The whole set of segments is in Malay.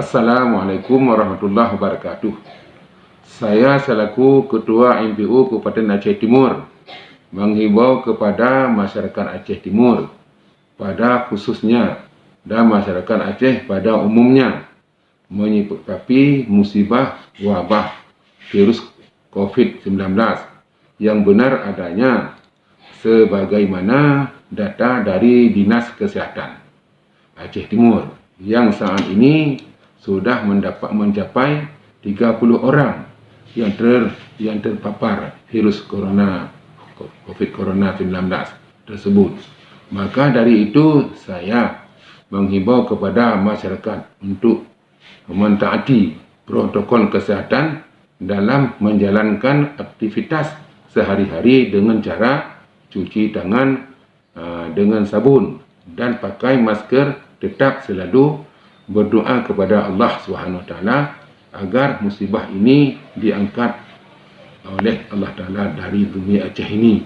Assalamualaikum warahmatullahi wabarakatuh. Saya selaku Ketua MPU Kabupaten Aceh Timur menghimbau kepada masyarakat Aceh Timur pada khususnya dan masyarakat Aceh pada umumnya menyikapi musibah wabah virus COVID-19 yang benar adanya sebagaimana data dari Dinas Kesehatan Aceh Timur yang saat ini sudah mencapai 30 orang yang terpapar virus COVID-19 tersebut. Maka dari itu saya menghimbau kepada masyarakat untuk mentaati protokol kesehatan dalam menjalankan aktivitas sehari-hari dengan cara cuci tangan dengan sabun dan pakai masker, tetap selalu berdoa kepada Allah SWT agar musibah ini diangkat oleh Allah Ta'ala dari bumi Aceh ini.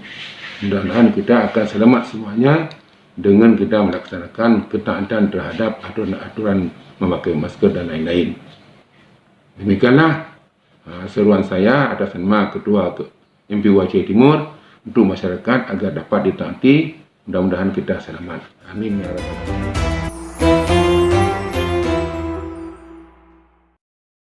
Mudah-mudahan kita akan selamat semuanya dengan kita melaksanakan ketaatan terhadap aturan-aturan memakai masker dan lain-lain. Demikianlah seruan saya atas nama Ketua MPU Aceh Timur untuk masyarakat agar dapat ditaati. Mudah-mudahan kita selamat. Amin ya rabbal alamin.